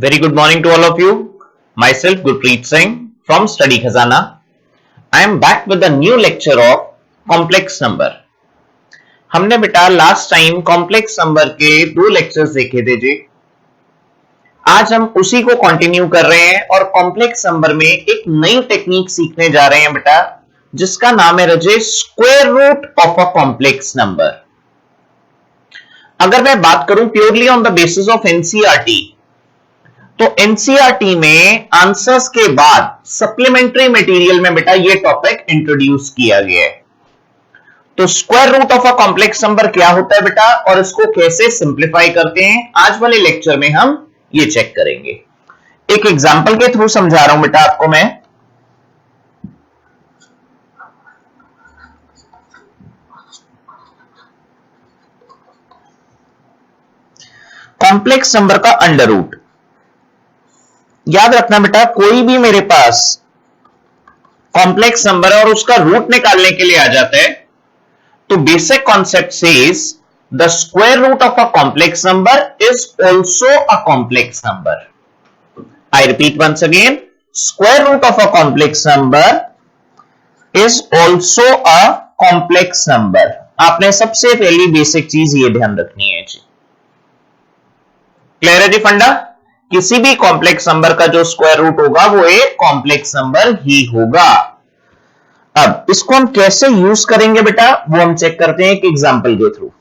Very good morning to all of you. Myself Gurpreet Singh from Study Khazana. I am back with a new lecture of complex number. हमने बेटा last time complex number के 2 lectures देखे थे जी. आज हम उसी को continue कर रहे हैं और कॉम्प्लेक्स नंबर में एक नई टेक्निक सीखने जा रहे हैं बेटा, जिसका नाम है रजे square root of a complex number. अगर मैं बात करूं purely on the basis of NCERT, तो एनसीईआरटी में आंसर्स के बाद सप्लीमेंट्री मटेरियल में बेटा ये टॉपिक इंट्रोड्यूस किया गया है. तो square root of a complex number क्या होता है बेटा और इसको कैसे सिंप्लीफाई करते हैं, आज वाले लेक्चर में हम ये चेक करेंगे. एक एग्जांपल के थ्रू समझा रहा हूं बेटा आपको मैं. कॉम्प्लेक्स नंबर का अंडर रूट. याद रखना बेटा, कोई भी मेरे पास कॉम्प्लेक्स नंबर है और उसका रूट निकालने के लिए आ जाता है, तो basic concept says the square root of a complex number is also a complex number. I repeat once again, square root of a complex number is also a complex number. आपने सबसे पहली basic चीज ये ध्यान रखनी है जी. Clear है जी फंडा? किसी भी कॉम्प्लेक्स नंबर का जो स्क्वायर रूट होगा वो एक कॉम्प्लेक्स नंबर ही होगा. अब इसको हम कैसे यूज करेंगे बेटा, वो हम चेक करते हैं एक एग्जांपल के थ्रू.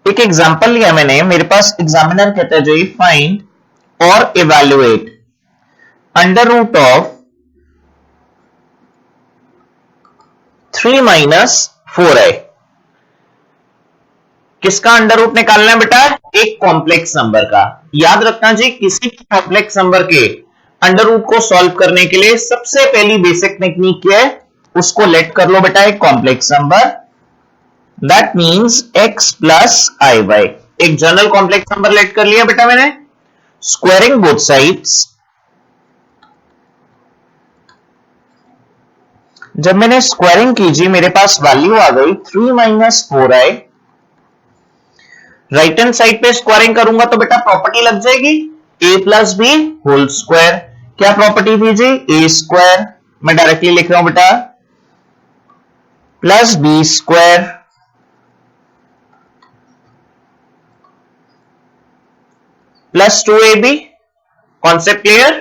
एक एग्जांपल लिया मैंने, मेरे पास एग्जामिनर कहता है जो फाइंड और evaluate under root of 3 minus 4i. किसका अंडर रूट निकालना है बेटा? एक कॉम्प्लेक्स नंबर का. याद रखना जी, किसी भी कॉम्प्लेक्स नंबर के अंडर रूट को सॉल्व करने के लिए सबसे पहली बेसिक टेक्निक क्या है, उसको लेट कर लो बेटा एक complex number. That means x plus i y. एक जनरल कॉम्प्लेक्स नंबर लेट कर लिया बेटा मैंने. Squaring both sides. जब मैंने स्क्वायरिंग कीजिए मेरे पास वैल्यू आ गई 3 minus 4i. Right hand side पे स्क्वायरिंग करूंगा तो बेटा प्रॉपर्टी लग जाएगी a plus b whole square. क्या प्रॉपर्टी थी जी? A square. मैं डायरेक्टली लिख रहा हूं बेटा plus b square plus 2ab. Concept clear?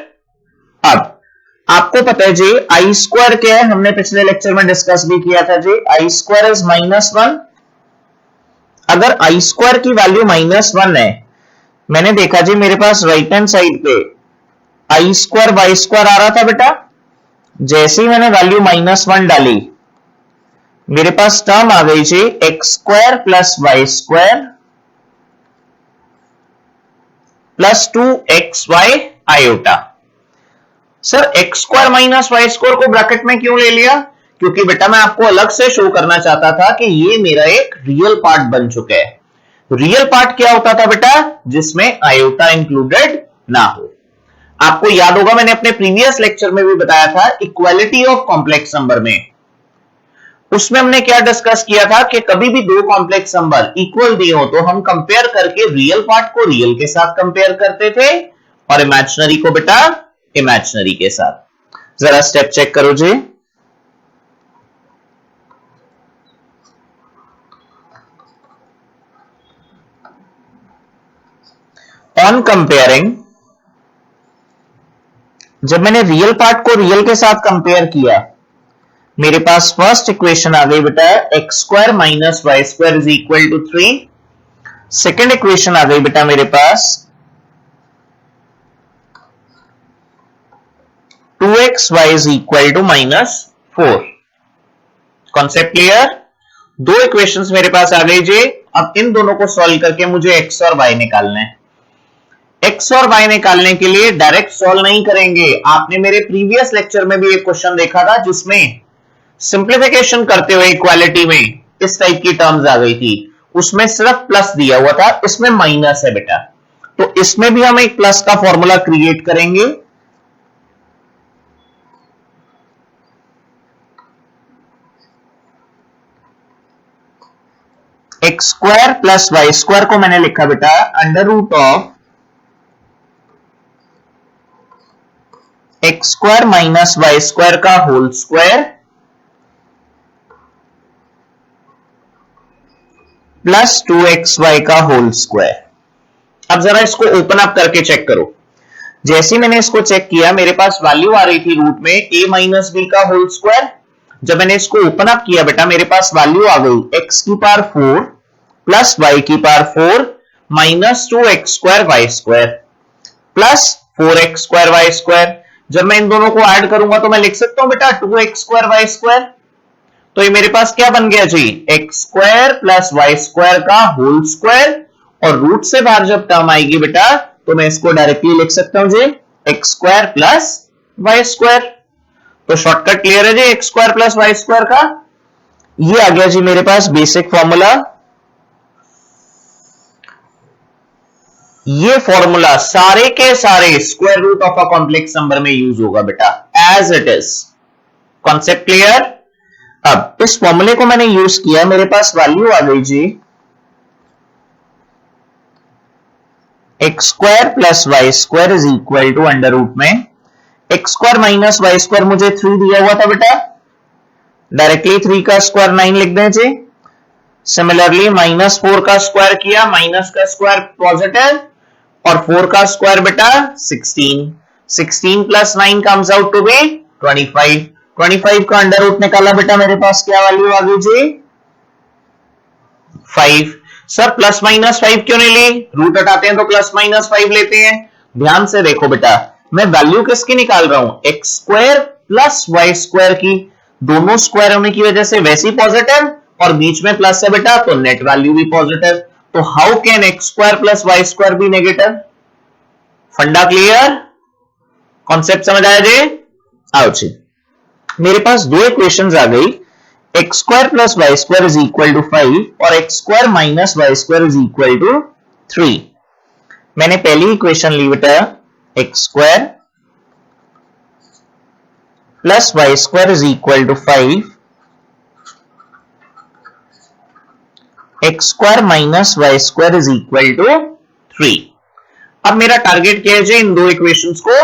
अब आपको पता है जी आई स्क्वायर क्या है, हमने पिछले लेक्चर में डिस्कस भी किया था जी. आई स्क्वायर इज -1. अगर आई स्क्वायर की वैल्यू -1 है, मैंने देखा जी मेरे पास राइट हैंड साइड पे आई स्क्वायर वाई स्क्वायर आ रहा था बेटा. जैसे ही मैंने वैल्यू -1 डाली मेरे पास टर्म आ गई जी x square plus y square plus 2xy iota. Sir x square minus y square को ब्रैकेट में क्यों ले लिया? क्योंकि बेटा मैं आपको अलग से शो करना चाहता था कि ये मेरा एक रियल पार्ट बन चुका है. रियल पार्ट क्या होता था बेटा? जिसमें आयोटा इंक्लूडेड ना हो. आपको याद होगा मैंने अपने प्रीवियस लेक्चर में भी बताया था इक्वालिटी ऑफ कॉम्प्लेक्स नंबर में. उसमें हमने क्या डिस्कस किया था कि कभी भी दो कॉम्प्लेक्स नंबर इक्वल दिए हो तो हम कंपेयर करके रियल पार्ट को रियल के साथ कंपेयर करते थे और इमेजिनरी को बेटा इमेजिनरी के साथ. जरा स्टेप चेक करो जी. ऑन कंपेयरिंग, जब मैंने रियल पार्ट को रियल के साथ कंपेयर किया, मेरे पास फर्स्ट इक्वेशन आ गई बेटा x square minus y square is equal to 3. Second equation आ गई बेटा मेरे पास 2xy is equal to -4. Concept clear? दो इक्वेशंस मेरे पास आ गई जी. अब इन दोनों को सॉल्व करके मुझे x और y निकालना है. x और y निकालने के लिए डायरेक्ट सॉल्व नहीं करेंगे. आपने मेरे प्रीवियस लेक्चर में भी एक क्वेश्चन देखा था जिसमें सिंप्लीफिकेशन करते हुए इक्वालिटी में इस टाइप की टर्म्स आ गई थी. उसमें सिर्फ प्लस दिया हुआ था, इसमें माइनस है बेटा. तो इसमें भी हम एक प्लस का फॉर्मूला क्रिएट करेंगे. X square plus y square को मैंने लिखा बेटा under root of square minus y square का होल स्क्वायर प्लस 2xy का होल स्क्वायर। अब जरा इसको ओपन अप करके चेक करो। जैसे ही मैंने इसको चेक किया मेरे पास वैल्यू आ रही थी रूट में a माइनस बी का होल स्क्वायर। जब मैंने इसको ओपन अप किया बेटा मेरे पास वैल्यू आ गई x की पावर 4 प्लस y की power 4 minus 2x square y square plus 4x square y square. जब मैं इन दोनों को ऐड करूंगा तो मैं लिख सकता हूं बेटा 2x स्क्वायर वाई स्क्वायर। तो ये मेरे पास क्या बन गया जी, x square plus y square का होल स्क्वायर, और रूट से बाहर जब टर्म आएगी बेटा तो मैं इसको डायरेक्टली लिख सकता हूं जी x square plus y square. तो शॉर्टकट क्लियर है जी, x square plus y square का। ये आ गया जी मेरे पास बेसिक फॉर्मूला। ये फॉर्मूला सारे के सारे square root of a complex number में यूज होगा बेटा, as it is. Concept clear. अब इस फॉर्मूले को मैंने यूज किया, मेरे पास वैल्यू आ गई जी x square plus y square is equal to under root में x square minus y square, मुझे 3 दिया हुआ था बेटा, डायरेक्टली 3 का स्क्वायर 9 लिख दीजिए। सिमिलरली माइनस 4 का स्क्वायर किया, माइनस का स्क्वायर पॉजिटिव और 4 का स्क्वायर बेटा 16। 16 plus 9 comes out to be 25। 25 का अंडर रूट निकाला बेटा, मेरे पास क्या वैल्यू आ गई जी 5। सर प्लस माइनस 5 क्यों नहीं ली, रूट हटाते हैं तो प्लस माइनस 5 लेते हैं। ध्यान से देखो बेटा, मैं वैल्यू किसकी निकाल रहा हूं, x square plus y square की। दोनों स्क्वायर होने की वजह से वैसे ही पॉजिटिव और बीच में प्लस है बेटा तो नेट वैल्यू भी पॉजिटिव। तो how can x square plus y square be negative. Funda clear, concept समझ आया जी। आओ जी, मेरे पास दो इक्वेशंस आ गई, x square plus y square is equal to 5 और x square minus y square is equal to 3। मैंने पहली इक्वेशन ली बेटा x square plus y square is equal to 5, x square minus y square is equal to 3। अब मेरा target क्या है जी, इन दो इक्वेशंस को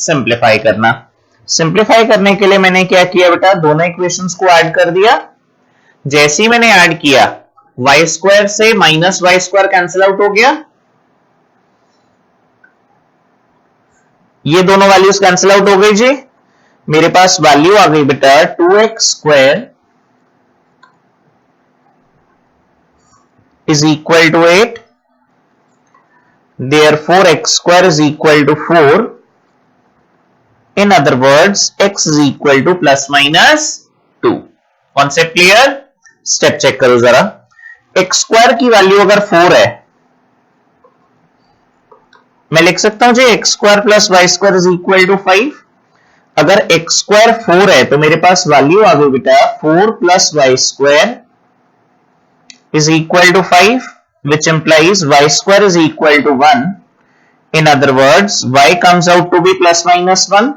सिंप्लीफाई करना। सिंप्लीफाई करने के लिए मैंने क्या किया बेटा, दोनों इक्वेशंस को ऐड कर दिया। जैसे ही मैंने ऐड किया वाई स्क्वायर से minus y square cancel out हो गया, ये दोनों वैल्यूज कैंसिल आउट हो गई जी। मेरे पास वैल्यू आ गई बेटा 2x square is equal to 8, therefore x square is equal to 4। In other words x is equal to plus minus 2। Concept clear. Step check करो जरा, x स्क्वायर की वैल्यू अगर 4 है, मैं लिख सकता हूं जी x square plus y square is equal to 5। अगर एक्स स्क्वायर 4 है तो मेरे पास वैल्यू आ गई बेटा 4 plus y square is equal to 5, which implies y square is equal to 1। In other words y comes out to be plus minus 1।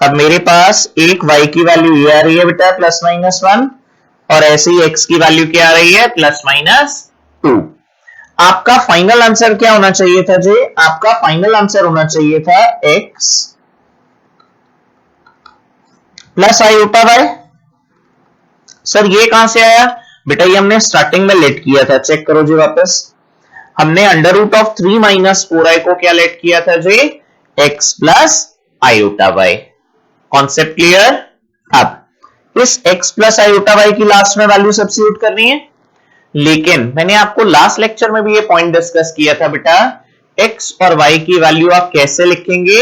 अब मेरे पास एक y की वैल्यू ये आ रही है बेटा प्लस माइनस 1, और ऐसे ही x की वैल्यू क्या आ रही है प्लस माइनस 2। आपका फाइनल आंसर क्या होना चाहिए था जी, आपका फाइनल आंसर होना चाहिए था x plus iota y. Sir ये कहां से आया बेटा, ये हमने स्टार्टिंग में लेट किया था, चेक करो जी वापस। हमने under root of 3 minus 4i को क्या लेट किया था जी, x plus iota y. Concept clear. अब इस x प्लस आयोटा वाई की लास्ट में वैल्यू सब्स्टिट्यूट करनी है, लेकिन मैंने आपको लास्ट लेक्चर में भी ये पॉइंट डिस्कस किया था बेटा, x और y की वैल्यू आप कैसे लिखेंगे।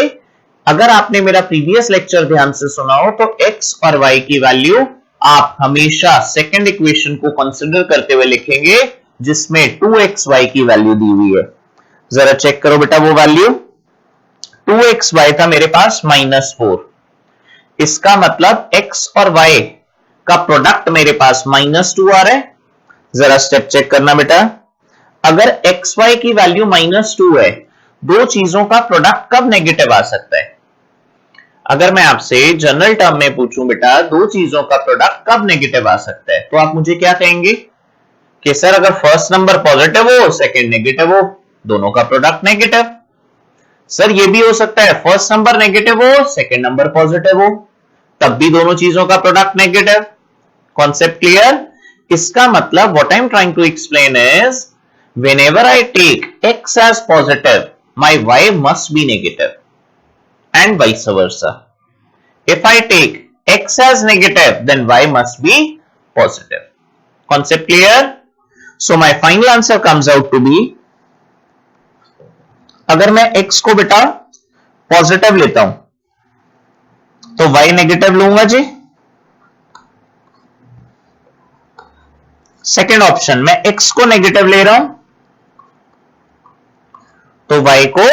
अगर आपने मेरा प्रीवियस लेक्चर ध्यान से सुना हो तो x और y की वैल्यू आप हमेशा सेकंड इक्वेशन को कंसीडर करते हुए लिखेंगे जिसमें 2xy की वैल्यू दी हुई है। जरा चेक करो बेटा, वो वैल्यू 2xy था मेरे पास -4। इसका मतलब x और y का प्रोडक्ट मेरे पास -2 आ रहा है। जरा स्टेप चेक करना बेटा, अगर xy की वैल्यू -2 है, दो चीजों का प्रोडक्ट कब नेगेटिव आ सकता है। अगर मैं आपसे जनरल टर्म में पूछूं बेटा दो चीजों का प्रोडक्ट कब नेगेटिव आ सकता है, तो आप मुझे क्या कहेंगे कि सर अगर फर्स्ट नंबर पॉजिटिव हो सेकंड नेगेटिव हो, दोनों का प्रोडक्ट नेगेटिव। सर ये भी हो सकता है फर्स्ट नंबर नेगेटिव हो, सेकंड नंबर पॉजिटिव हो, तब भी दोनों चीजों का प्रोडक्ट नेगेटिव। Concept clear? इसका मतलब what I am trying to explain is whenever I take x as positive, my y must be negative and vice versa. If I take x as negative, then y must be positive. Concept clear? So my final answer comes out to be, अगर मैं x को बेटा positive लेता हूं तो y negative लूंगा जी। Second option, मैं x को नेगेटिव ले रहा हूं तो y को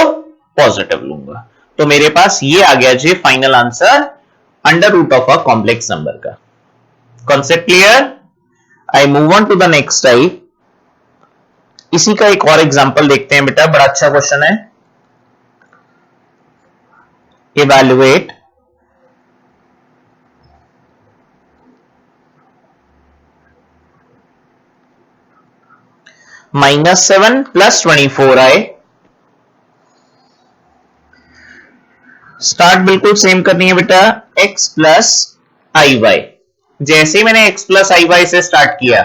पॉजिटिव लूंगा। तो मेरे पास ये आ गया जी final answer under root of a complex number का। Concept clear? I move on to the next type. इसी का एक और एग्जांपल देखते हैं बेटा, बड़ा अच्छा क्वेश्चन है। Evaluate -7 + 24i। स्टार्ट बिल्कुल सेम करनी है बेटा, x + iy। जैसे ही मैंने x + iy से स्टार्ट किया,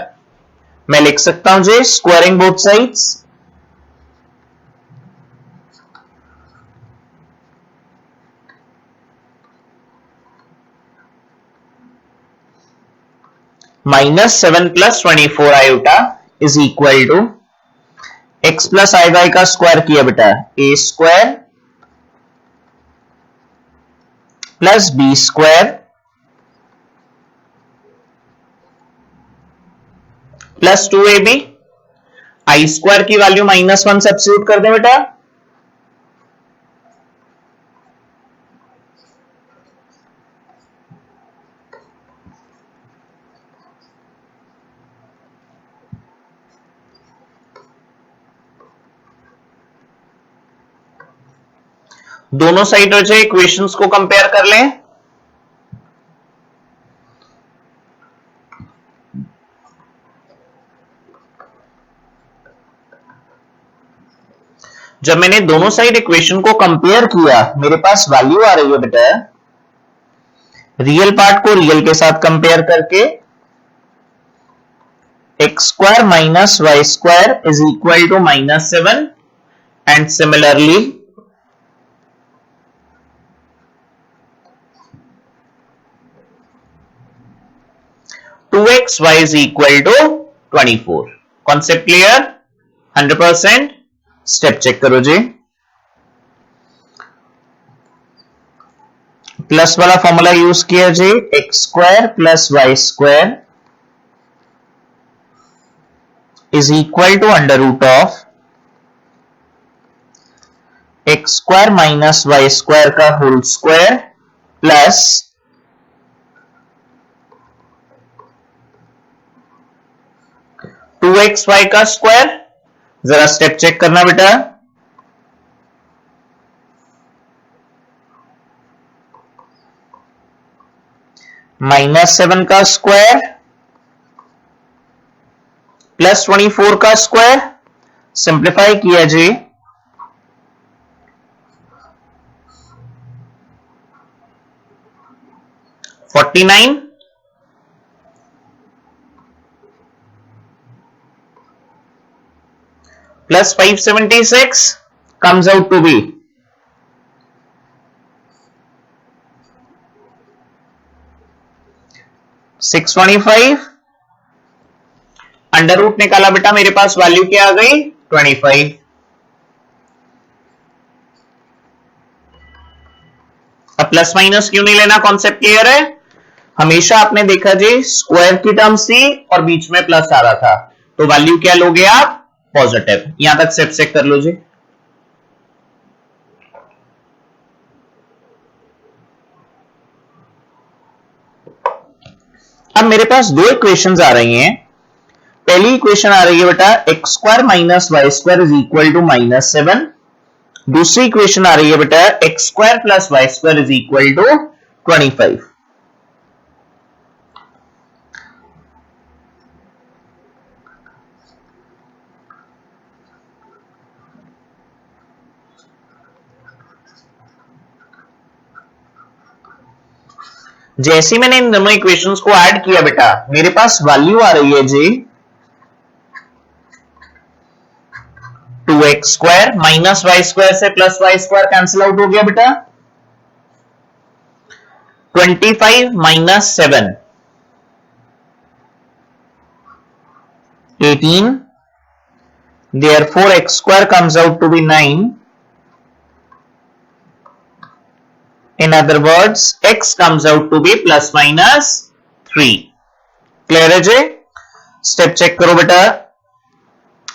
मैं लिख सकता हूं जी squaring both sides, -7 + 24 iota is equal to x + iy का स्क्वायर किया बेटा a² + b² + 2ab। i² की वैल्यू -1 सब्स्टिट्यूट कर दे बेटा, दोनों साइड से इक्वेशंस को कंपेयर कर लें। जब मैंने दोनों साइड इक्वेशन को कंपेयर किया, मेरे पास वैल्यू आ रही है बेटा, रियल पार्ट को रियल के साथ कंपेयर करके x² - y² is equal to -7 and similarly to x y is equal to 24। Concept clear? 100%। Step check करो जी। प्लस वाला फॉर्मूला यूज किया जी, x² + y² is equal to under root of x² - y² का whole square plus 2xy का square. जरा step check करना बेटा, -7 का स्क्वायर + 24 का स्क्वायर, सिंप्लीफाई किया जी, 49 plus 576 comes out to be 625। Under root निकाला बेटा, मेरे पास वैल्यू क्या आ गई 25। अब प्लस माइनस क्यों नहीं लेना, कॉन्सेप्ट क्लियर है? हमेशा आपने देखा जी स्क्वायर की टर्म्स थी और बीच में प्लस आ रहा था, तो वैल्यू क्या लोगे आप, पॉजिटिव। यहां तक स्टेप चेक कर लो जी। अब मेरे पास दो इक्वेशंस आ रही हैं। पहली इक्वेशन आ रही है बेटा x² - y² is equal to -7। दूसरी इक्वेशन आ रही है बेटा x² + y² is equal to 25। जैसे मैंने इन दोनों इक्वेशंस को ऐड किया बेटा, मेरे पास वैल्यू आ रही है जी 2x square minus y square से plus y square cancel out हो गया बेटा, 25 minus 7 18, therefore x square comes out to be 9. In other words, x comes out to be plus minus 3. Clear है जी? स्टेप चेक करो बेटा,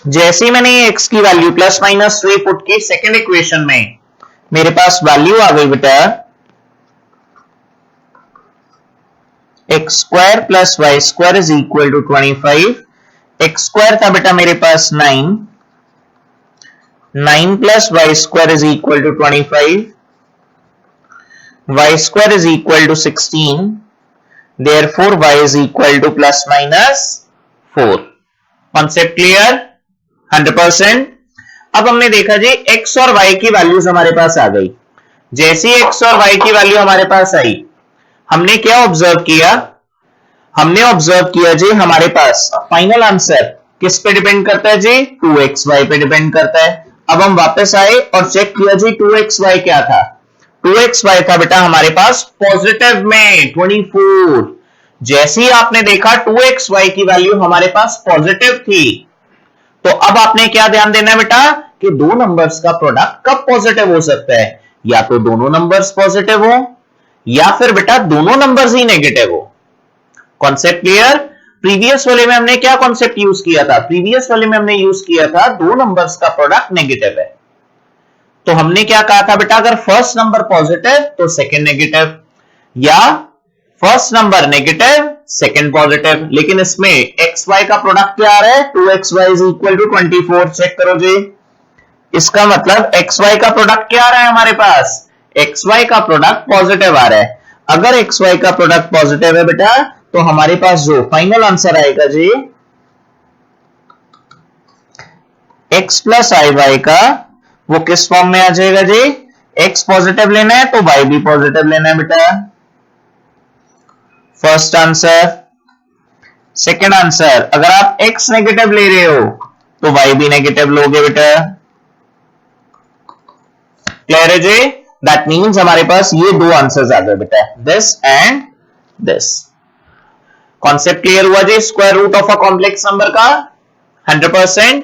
जैसे ही मैंने x की वैल्यू प्लस माइनस 3 पुट की सेकेंड इक्वेशन में, मेरे पास वैल्यू आ गई बेटा x square plus y square is equal to 25. x square था बेटा मेरे पास 9, 9 plus y square is equal to 25, y square is equal to 16, therefore y is equal to plus minus 4. Concept clear? 100%. अब हमने देखा जी x और y की values हमारे पास आ गई। जैसी x और y की वैल्यू हमारे पास आई, हमने क्या ऑब्जर्व किया? हमने ऑब्जर्व किया जी हमारे पास फाइनल आंसर किस पे डिपेंड करता है जी? 2xy पे डिपेंड करता है। अब हम वापस आए और चेक किया जी 2xy क्या था? 2xy था बेटा हमारे पास पॉजिटिव में 24। जैसे ही आपने देखा 2xy की वैल्यू हमारे पास पॉजिटिव थी, तो अब आपने क्या ध्यान देना है बेटा कि दो नंबर्स का प्रोडक्ट कब पॉजिटिव हो सकता है? या तो दोनों नंबर्स पॉजिटिव हो या फिर बेटा दोनों नंबर्स ही नेगेटिव हो। Concept clear? प्रीवियस वाले में हमने क्या कॉन्सेप्ट यूज किया था? प्रीवियस वाले में हमने यूज किया था दो नंबर्स का प्रोडक्ट नेगेटिव है, तो हमने क्या कहा था बेटा, अगर फर्स्ट नंबर पॉजिटिव तो सेकंड नेगेटिव, या first number negative second positive. लेकिन इसमें एक्स वाई का प्रोडक्ट क्या आ रहा है? 2xy is equal to 24। Check करो जी, इसका मतलब एक्स वाई का प्रोडक्ट क्या आ रहा है हमारे पास? एक्स वाई का प्रोडक्ट पॉजिटिव आ रहा है। अगर एक्स वाई का प्रोडक्ट पॉजिटिव है बेटा, तो हमारे पास जो फाइनल आंसर आएगा जी x प्लस आई वाई का, वो किस फॉर्म में आ जाएगा जी? x पॉजिटिव लेना है तो y भी पॉजिटिव लेना है बेटा। First answer. सेकंड आंसर, अगर आप x नेगेटिव ले रहे हो तो y भी नेगेटिव लोगे बेटा। क्लियर है जी? दैट मीन्स हमारे पास ये दो आंसर्स आ गए बेटा, this and this. Concept clear हुआ जी square root of a complex number का? 100%।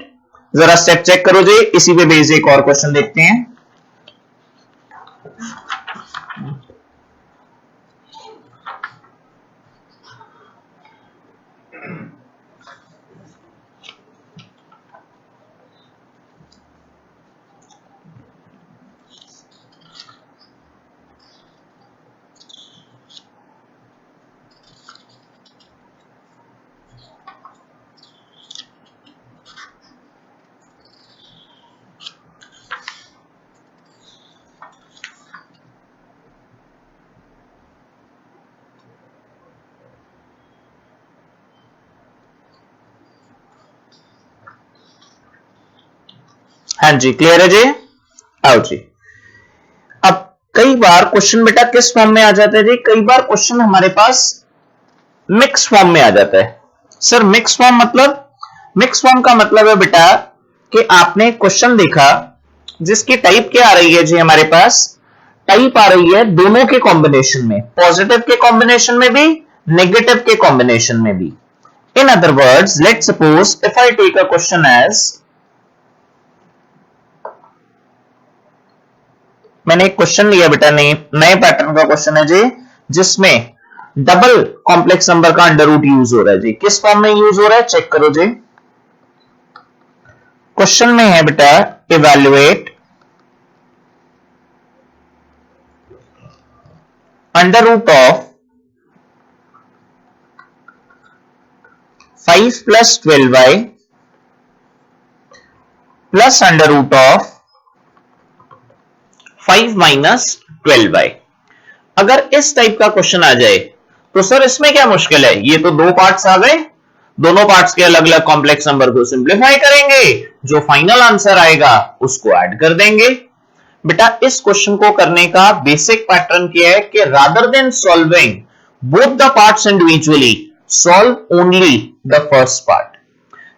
जरा स्टेप चेक करो जी, इसी पे बेस्ड एक और क्वेश्चन देखते हैं। हाँ जी, क्लियर है जी? आओ जी। अब कई बार क्वेश्चन बेटा किस फॉर्म में आ जाता है जी? कई बार क्वेश्चन हमारे पास मिक्स फॉर्म में आ जाता है। सर मिक्स फॉर्म मतलब? मिक्स फॉर्म का मतलब है बेटा कि आपने क्वेश्चन देखा जिसकी टाइप क्या आ रही है जी हमारे पास? टाइप आ रही है दोनों के कॉम्बिनेशन में, पॉजिटिव के कॉम्बिनेशन में भी, नेगेटिव के कॉम्बिनेशन में भी। In other words, let's suppose if I take a question as, मैंने एक क्वेश्चन लिया बेटा, नए पैटर्न का क्वेश्चन है जी, जिसमें डबल कॉम्प्लेक्स नंबर का अंडर रूट यूज हो रहा है जी। किस फॉर्म में यूज हो रहा है? चेक करो जी। क्वेश्चन में है बेटा evaluate under root of 5 plus 12y plus under root of 5 minus 12y। अगर इस टाइप का क्वेश्चन आ जाए तो सर इसमें क्या मुश्किल है? ये तो दो पार्ट्स आ गए, दोनों पार्ट्स के अलग अलग कॉम्प्लेक्स नंबर को सिंप्लीफाई करेंगे, जो फाइनल आंसर आएगा उसको ऐड कर देंगे। बेटा इस क्वेश्चन को करने का बेसिक पैटर्न क्या है कि rather than solving both the parts individually, solve only the first part.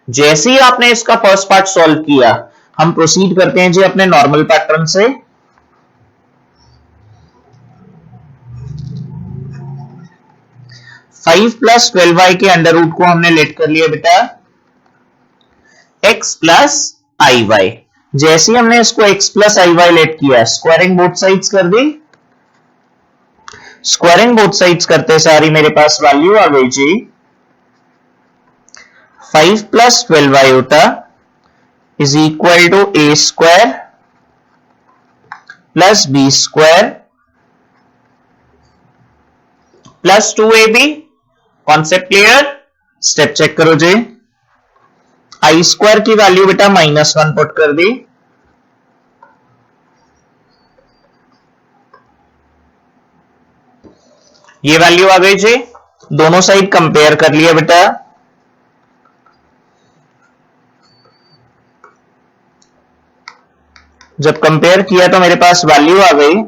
जैसे ही आपने इसका फर्स्ट पार्ट सॉल्व किया, हम प्रोसीड करते हैं जी अपने नॉर्मल पैटर्न से। 5 प्लस 12y के अंडर रूट को हमने लेट कर लिया बेटा x प्लस आई वाई। जैसे ही हमने इसको x plus i Y late किया, स्क्वायरिंग बोथ साइड्स कर दी। स्क्वायरिंग बोथ साइड्स करते सारी मेरे पास वैल्यू आ गई जी 5 प्लस 12y होता is equal to a square plus b square plus 2ab। Concept clear? Step check करो जी। आई स्क्वायर की वैल्यू बेटा -1 पुट कर दी, ये वैल्यू आ गई जी। दोनों साइड कंपेयर कर लिया बेटा, जब कंपेयर किया तो मेरे पास वैल्यू आ गई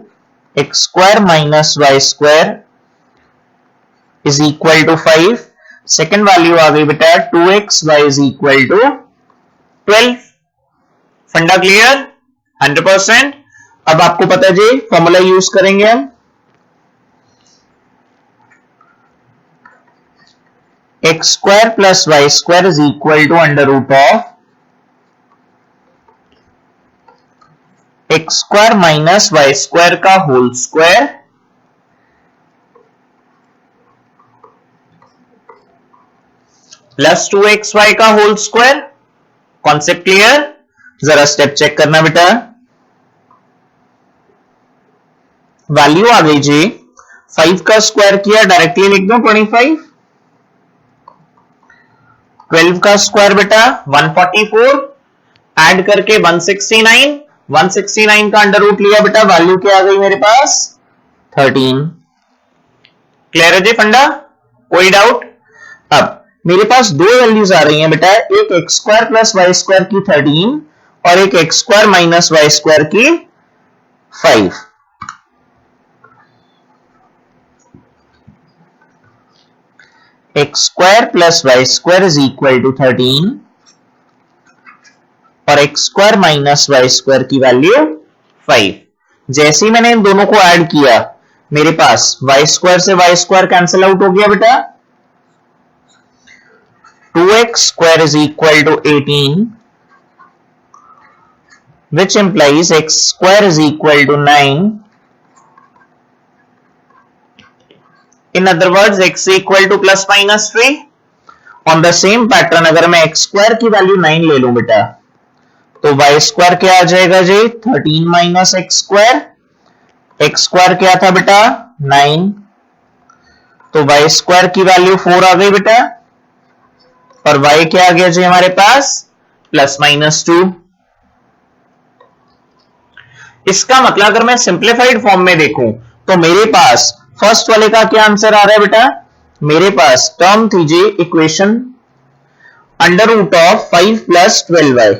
x square minus y square is equal to 5। Second value आ गई बेटा 2xy इज इक्वल टू 12। फंडा क्लियर? 100%। अब आपको पता है जी फॉर्मूला यूज करेंगे हम, x square plus y square is equal to under root of x square minus y square का होल स्क्वायर प्लस 2xy का होल स्क्वायर। Concept clear? जरा स्टेप चेक करना बेटा। वैल्यू आ गई जी 5 का स्क्वायर किया, डायरेक्टली लिख दो 25। 12 का स्क्वायर बेटा 144, ऐड करके 169। 169 का अंडर रूट लिया बेटा, वैल्यू क्या आ गई मेरे पास 13। क्लियर है जी फंडा? कोई डाउट? अब मेरे पास दो वैल्यूज आ रही हैं बेटा, एक x square plus y square की 13 और एक x square minus y square की 5। X square plus y square is equal to 13 और x square minus y square की वैल्यू 5। जैसे ही मैंने इन दोनों को ऐड किया, मेरे पास वाई स्क्वायर से वाई स्क्वायर कैंसिल आउट हो गया बेटा। 2x square is equal to 18, which implies x square is equal to 9. In other words, x equal to plus minus 3. On the same pattern, अगर मैं x square की value 9 ले लूं बेटा, तो y square क्या आ जाएगा जी 13 minus x square। x square क्या था बेटा 9, तो y square की वैल्यू 4 आ गई बेटा, और y क्या आ गया जी हमारे पास प्लस माइनस 2। इसका मतलब अगर मैं सिंप्लीफाइड फॉर्म में देखूं तो मेरे पास फर्स्ट वाले का क्या आंसर आ रहा है बेटा, मेरे पास टर्म थी जी equation under root of 5 plus 12y।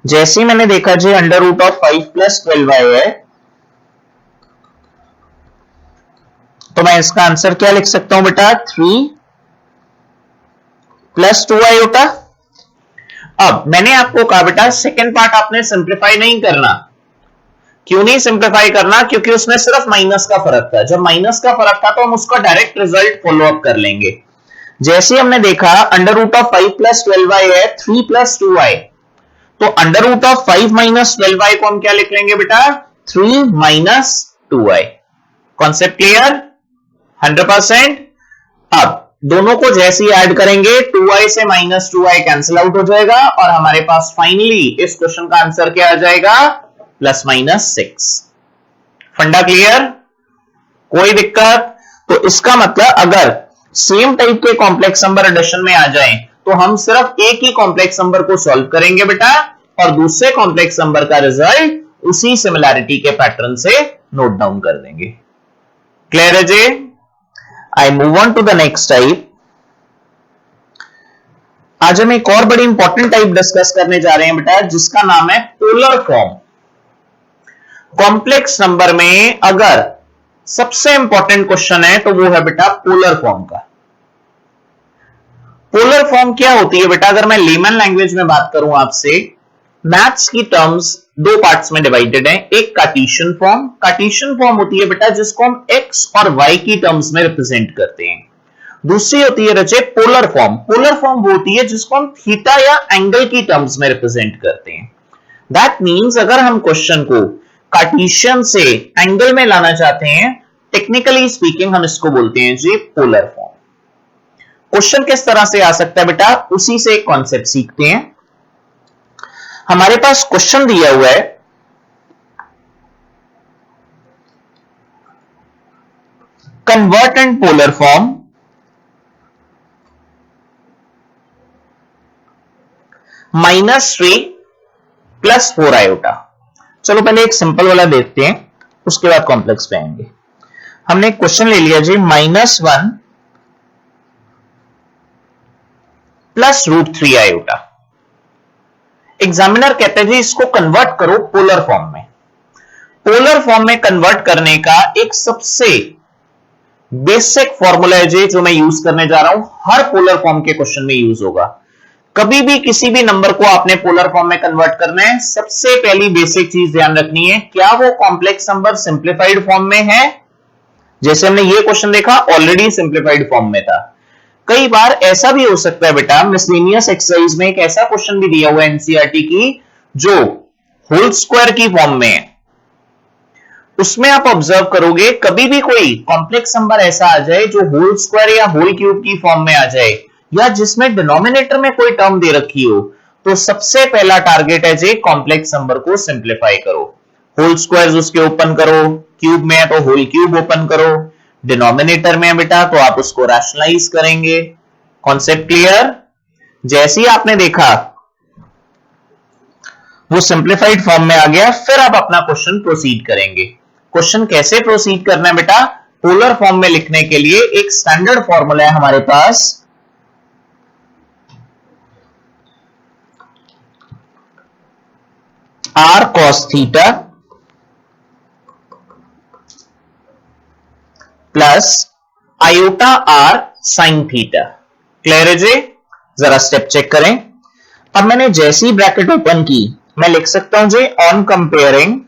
जैसे ही मैंने देखा जी under root of 5 plus 12y है, तो मैं इसका आंसर क्या लिख सकता हूं बेटा 3 प्लस 2y होता। अब मैंने आपको कहा बेटा सेकेंड पार्ट आपने सिंप्लीफाई नहीं करना। क्यों नहीं सिंप्लीफाई करना? क्योंकि उसमें सिर्फ माइनस का फर्क था। जब माइनस का फर्क था तो हम उसका डायरेक्ट रिजल्ट फॉलो अप कर लेंगे। जैसे हमने देखा under root of 5 plus 12y है 3 प्लस 2y, तो under root of 5 minus 12y को हम क्या लिख लेंगे बेटा 3 माइनस 2y। Concept clear? 100%। अब दोनों को जैसे ही ऐड करेंगे 2y से माइनस 2y कैंसिल आउट हो जाएगा और हमारे पास फाइनली इस क्वेश्चन का आंसर क्या आ जाएगा प्लस माइनस 6। फंडा क्लियर? कोई दिक्कत? तो इसका मतलब अगर सेम टाइप के कॉम्प्लेक्स नंबर एडिशन में आ जाएं तो हम सिर्फ एक ही कॉम्प्लेक्स नंबर को सॉल्व करेंगे बेटा और दूसरे कॉम्प्लेक्स नंबर का रिजल्ट उसी सिमिलैरिटी के पैटर्न से नोट डाउन कर देंगे। क्लियर है जी? I move on to the next type. आज हम एक और बड़ी इंपॉर्टेंट टाइप डिस्कस करने जा रहे हैं बेटा, जिसका नाम है पोलर फॉर्म। कॉम्प्लेक्स नंबर में अगर सबसे इंपॉर्टेंट क्वेश्चन है तो वो है बेटा पोलर फॉर्म का। पोलर फॉर्म क्या होती है बेटा, अगर मैं लेमन लैंग्वेज में बात करूं आपसे, मैथ्स की टर्म्स दो पार्ट्स में डिवाइडेड है। एक कार्टेशियन फॉर्म, कार्टेशियन फॉर्म होती है बेटा जिसको हम एक्स और वाई की टर्म्स में रिप्रेजेंट करते हैं। दूसरी होती है रचे पोलर फॉर्म। पोलर फॉर्म वो होती है जिसको हम थीटा या एंगल की टर्म्स में रिप्रेजेंट करते हैं। दैट मीन्स अगर हम क्वेश्चन को कार्टेशियन से एंगल में लाना चाहते हैं, टेक्निकली स्पीकिंग हम इसको बोलते हैं जी पोलर फॉर्म। क्वेश्चन किस तरह से आ सकता है बेटा, उसी से एक कॉन्सेप्ट सीखते हैं। हमारे पास क्वेश्चन दिया हुआ है, convert in polar form -3 + 4 iota. चलो पहले एक सिंपल वाला देखते हैं, उसके बाद कॉम्प्लेक्स पे आएंगे। हमने एक क्वेश्चन ले लिया जी, -1 + √3 आयोटा। एग्जामिनर कहते हैं जी इसको कन्वर्ट करो पोलर फॉर्म में। पोलर फॉर्म में कन्वर्ट करने का एक सबसे बेसिक फॉर्मूला है जी जो मैं यूज करने जा रहा हूं, हर पोलर फॉर्म के क्वेश्चन में यूज होगा। कभी भी किसी भी नंबर को आपने पोलर फॉर्म में कन्वर्ट करना है, सबसे पहली बेसिक चीज ध्यान रखनी है, क्या वो कॉम्प्लेक्स नंबर सिंप्लीफाइड फॉर्म में है। जैसे हमने ये क्वेश्चन देखा, ऑलरेडी सिंप्लीफाइड फॉर्म में था। कई बार ऐसा भी हो सकता है बेटा, मिसलेनियस एक्सरसाइज में एक ऐसा क्वेश्चन भी दिया हुआ है एनसीईआरटी की जो होल स्क्वायर की फॉर्म में है। उसमें आप ऑब्जर्व करोगे कभी भी कोई कॉम्प्लेक्स नंबर ऐसा आ जाए जो होल स्क्वायर या होल क्यूब की फॉर्म में आ जाए, या जिसमें डिनोमिनेटर में कोई टर्म दे रखी हो, तो सबसे पहला टारगेट है जी कॉम्प्लेक्स नंबर को सिंप्लीफाई करो। होल स्क्वायर उसके ओपन करो, क्यूब में है तो होल क्यूब ओपन करो, डिनोमिनेटर में है बेटा तो आप उसको रैशनलाइज करेंगे। Concept clear? जैसे ही आपने देखा वो सिंप्लीफाइड फॉर्म में आ गया, फिर आप अपना क्वेश्चन प्रोसीड करेंगे। क्वेश्चन कैसे प्रोसीड करना है बेटा, पोलर फॉर्म में लिखने के लिए एक स्टैंडर्ड फॉर्मूला है हमारे पास, r cos theta plus iota r sin theta. Clear है जी? जरा स्टेप चेक करें। अब मैंने जैसी ब्रैकेट ओपन की, मैं लिख सकता हूं जी ऑन कंपेयरिंग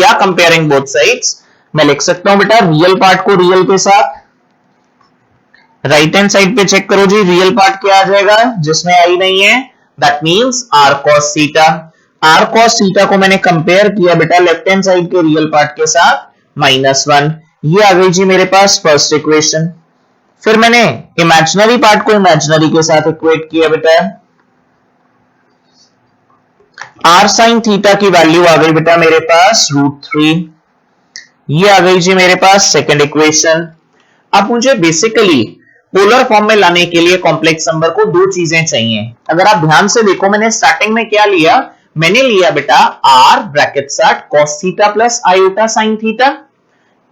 या कंपेयरिंग बोथ साइड्स, मैं लिख सकता हूं बेटा रियल पार्ट को रियल के साथ। राइट हैंड साइड पे चेक करो जी, रियल पार्ट क्या आ जाएगा जिसमें आई नहीं है, that means r cos theta. r cos theta को मैंने कंपेयर किया बेटा लेफ्ट हैंड साइड के रियल पार्ट के साथ, -1। ये आ गई जी मेरे पास फर्स्ट इक्वेशन। फिर मैंने इमेजिनरी पार्ट को इमेजिनरी के साथ इक्वेट किया बेटा, r sin थीटा की वैल्यू आ गई बेटा मेरे पास √3। ये आ गई जी मेरे पास सेकंड इक्वेशन। अब मुझे बेसिकली पोलर फॉर्म में लाने के लिए कॉम्प्लेक्स नंबर को दो चीजें चाहिए। अगर आप ध्यान से देखो, मैंने स्टार्टिंग में क्या लिया, मैंने लिया बेटा r ब्रैकेट साथ cos theta plus iota sin theta.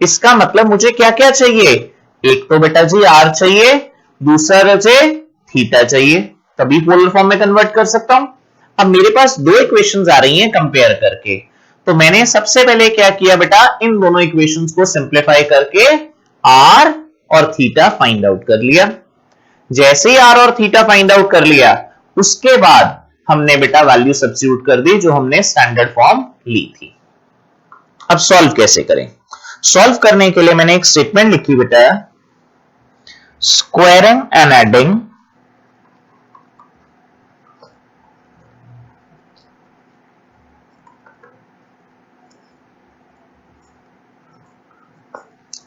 इसका मतलब मुझे क्या क्या चाहिए, एक तो बेटा जी r चाहिए, दूसरा रचे थीटा चाहिए, तभी पोलर फॉर्म में कन्वर्ट कर सकता हूं। अब मेरे पास दो इक्वेशंस आ रही हैं कंपेयर करके, तो मैंने सबसे पहले क्या किया बेटा, इन दोनों इक्वेशंस को सिंप्लीफाई करके r और थीटा फाइंड आउट कर लिया। जैसे ही r और थीटा फाइंड आउट कर लिया, उसके बाद हमने बेटा वैल्यू सब्स्टिट्यूट कर दी जो हमने स्टैंडर्ड फॉर्म ली थी। अब सॉल्व कैसे करें? सॉल्व करने के लिए मैंने एक स्टेटमेंट लिखी बेटा, squaring and adding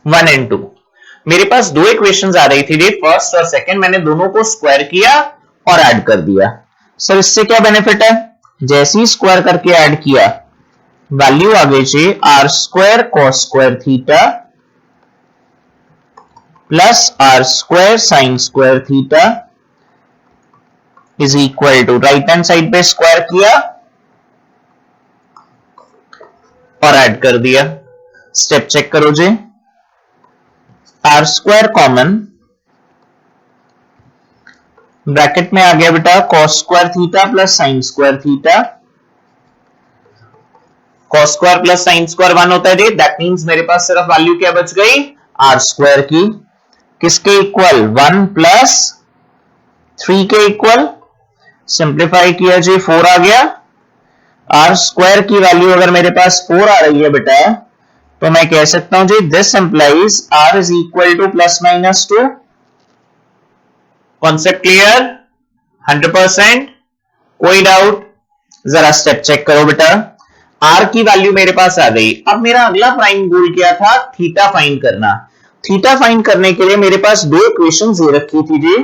one and two. मेरे पास दो इक्वेशंस आ रही थी, फर्स्ट और सेकंड, मैंने दोनों को स्क्वायर किया और ऐड कर दिया। सर इससे क्या बेनिफिट है, जैसे ही स्क्वायर करके ऐड किया, वैल्यू आ गई जी r square cos square theta plus r square sin square theta is equal to, right hand side पे स्क्वायर किया और ऐड कर दिया। स्टेप चेक करो जी, r स्क्वायर कॉमन ब्रैकेट में आ गया बेटा cos square theta plus sin square theta. cos square plus sin square 1 होता है जी, दैट मींस मेरे पास सिर्फ वैल्यू क्या बच गई, r स्क्वायर की, किसके इक्वल 1 प्लस 3 के इक्वल। सिंप्लीफाई किया जी 4 आ गया। r स्क्वायर की वैल्यू अगर मेरे पास 4 आ रही है बेटा, तो मैं कह सकता हूं जी this implies r is equal to plus minus 2। Concept clear? 100%? कोई डाउट? जरा स्टेप चेक करो बेटा। r की वैल्यू मेरे पास आ गई। अब मेरा अगला प्राइम गोल क्या था, थीटा फाइंड करना। थीटा फाइंड करने के लिए मेरे पास दो इक्वेशंस दे रखी थी जी।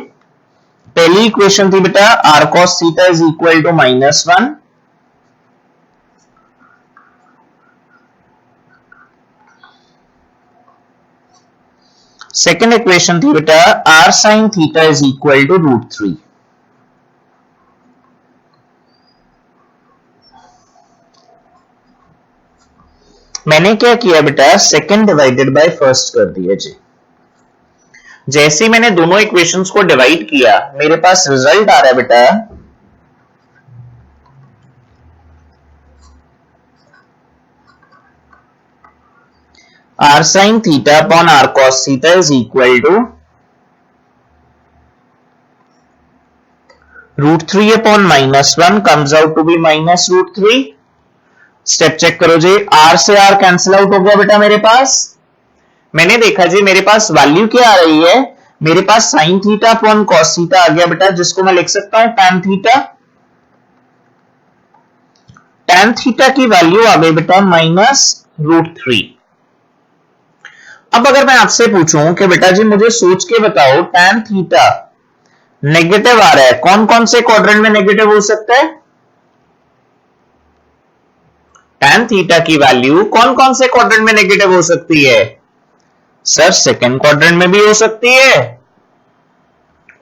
पहली इक्वेशन थी बेटा r cos theta is equal to -1। Second equation थी बेटा r sin theta is equal to √3। मैंने क्या किया बेटा, सेकेंड डिवाइडेड बाय फर्स्ट कर दिया जी। जैसे ही मैंने दोनों इक्वेशंस को डिवाइड किया, मेरे पास रिजल्ट आ रहा है बेटा r sin theta upon r cos theta is equal to √3 upon -1 comes out to be -√3। Step check करो जी, r से r कैंसिल आउट हो गया बेटा मेरे पास। मैंने देखा जी मेरे पास वैल्यू क्या आ रही है, मेरे पास sin theta upon cos theta आ गया बेटा, जिसको मैं लिख सकता हूं tan थीटा। tan थीटा की वैल्यू आ गई बेटा -√3। अब अगर मैं आपसे पूछूं कि बेटा जी मुझे सोच के बताओ tan थीटा नेगेटिव आ रहा है, कौन कौन से क्वाड्रेंट में नेगेटिव हो सकता है? tan थीटा की वैल्यू कौन कौन से क्वाड्रेंट में नेगेटिव हो सकती है? सर सेकंड क्वाड्रेंट में भी हो सकती है,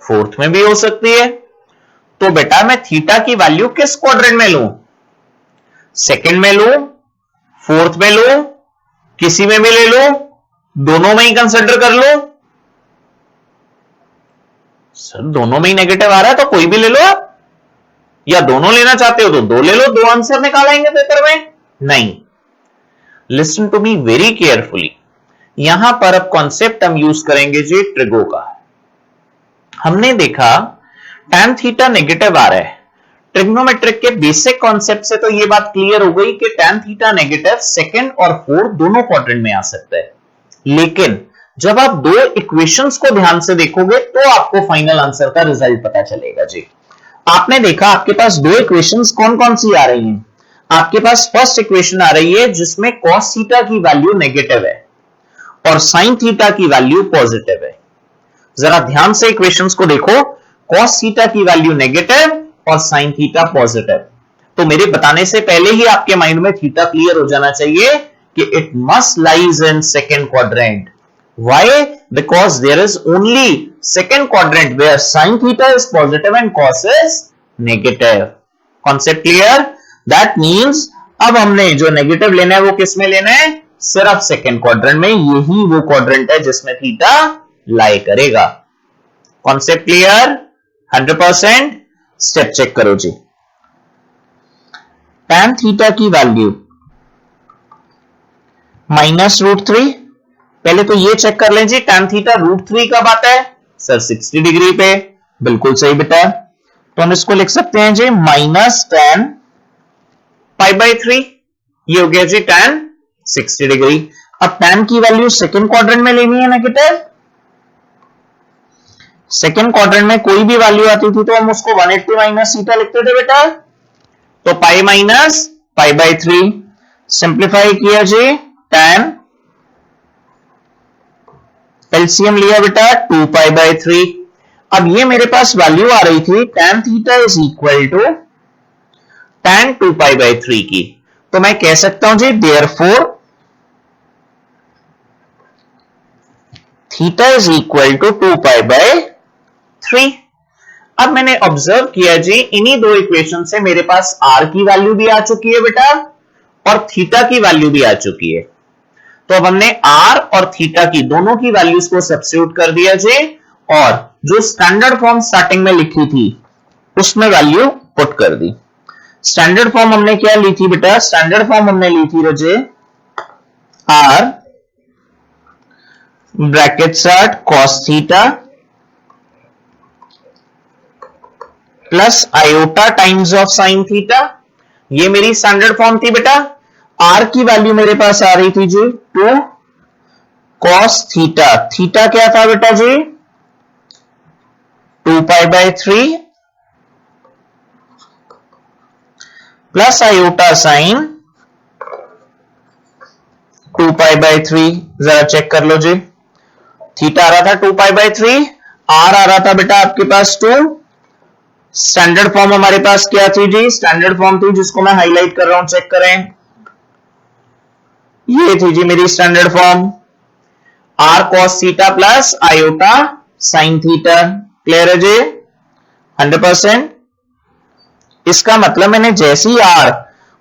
फोर्थ में भी हो सकती है। तो बेटा मैं थीटा की वैल्यू किस क्वाड्रेंट में लूं? सेकंड में लूं, फोर्थ में लूं, किसी में भी ले लूं, दोनों में ही कंसिडर कर लो। सर दोनों में ही नेगेटिव आ रहा है तो कोई भी ले लो आप, या दोनों लेना चाहते हो तो दो ले लो, दो आंसर निकालेंगे पेपर में। नहीं, listen to me very carefully. यहां पर अब कॉन्सेप्ट हम यूज करेंगे जी ट्रिगो का। हमने देखा tan थीटा नेगेटिव आ रहा है, ट्रिग्नोमेट्रिक के बेसिक कॉन्सेप्ट से तो यह बात क्लियर हो गई कि tan थीटा नेगेटिव सेकंड और फोर्थ दोनों क्वाड्रेंट में आ सकता है। लेकिन जब आप दो इक्वेशंस को ध्यान से देखोगे तो आपको फाइनल आंसर का रिजल्ट पता चलेगा जी। आपने देखा आपके पास दो इक्वेशंस कौन कौन सी आ रही हैं। आपके पास फर्स्ट इक्वेशन आ रही है जिसमें cos थीटा की वैल्यू नेगेटिव है और sin थीटा की वैल्यू पॉजिटिव है। जरा ध्यान से इक्वेशंस को देखो, cos थीटा की वैल्यू नेगेटिव और sin थीटा पॉजिटिव। तो मेरे बताने से पहले ही आपके माइंड में थीटा क्लियर हो जाना चाहिए कि it must lies in second quadrant. Why? Because there is only second quadrant where sin theta is positive and cos is negative. Concept clear? That means अब हमने जो नेगेटिव लेना है वो किस में लेना है? सिर्फ सेकंड क्वाड्रेंट में। यही वो क्वाड्रेंट है जिसमें थीटा लाई करेगा। Concept clear? 100%? स्टेप चेक करो जी। tan थीटा की वैल्यू -√3। पहले तो ये चेक कर लें जी tan थीटा √3 कब आता है? सर 60 डिग्री पे। बिल्कुल सही बेटा। तो हम इसको लिख सकते हैं जी -tan π/3। ये हो गया जी tan 60 डिग्री। अब tan की वैल्यू सेकंड क्वाड्रेंट में लेनी है नेगेटिव। सेकंड क्वाड्रेंट में कोई भी वैल्यू आती थी तो हम उसको 180 माइनस थीटा लिखते थे बेटा। तो पाई माइनस π/3। सिंप्लीफाई किया जी tan, एलसीएम लिया बेटा 2π/3। अब ये मेरे पास वैल्यू आ रही थी tan theta is equal to tan 2π/3 की। तो मैं कह सकता हूं जी therefore theta is equal to 2π/3। अब मैंने ऑब्जर्व किया जी इन्हीं दो इक्वेशन से मेरे पास r की वैल्यू भी आ चुकी है बेटा और थीटा की वैल्यू भी आ चुकी है। तो अब हमने r और थीटा की दोनों की वैल्यूज को सब्स्टिट्यूट कर दिया जी और जो स्टैंडर्ड फॉर्म स्टार्टिंग में लिखी थी उसमें वैल्यू पुट कर दी। स्टैंडर्ड फॉर्म हमने क्या ली थी बेटा? स्टैंडर्ड फॉर्म हमने ली थी रजे r bracket start cos theta plus iota times of sine theta. ये मेरी स्टैंडर्ड फॉर्म थी बेटा। आर की वैल्यू मेरे पास आ रही थी जी 2 कॉस थीटा। थीटा क्या था बेटा जी? 2π/3 प्लस आयोटा साइन 2π/3। जरा चेक कर लो जी। थीटा आ रहा था 2π/3, आर आ रहा था बेटा आपके पास 2। स्टैंडर्ड फॉर्म हमारे पास क्या थी जी? स्टैंडर्ड फॉर्म थी जिसको मैं हाईलाइट कर रहा हूं, चेक करें। ये थी जी मेरी standard form, r cos theta plus iota sine theta. Clear है जी? 100%। इसका मतलब मैंने जैसे ही आर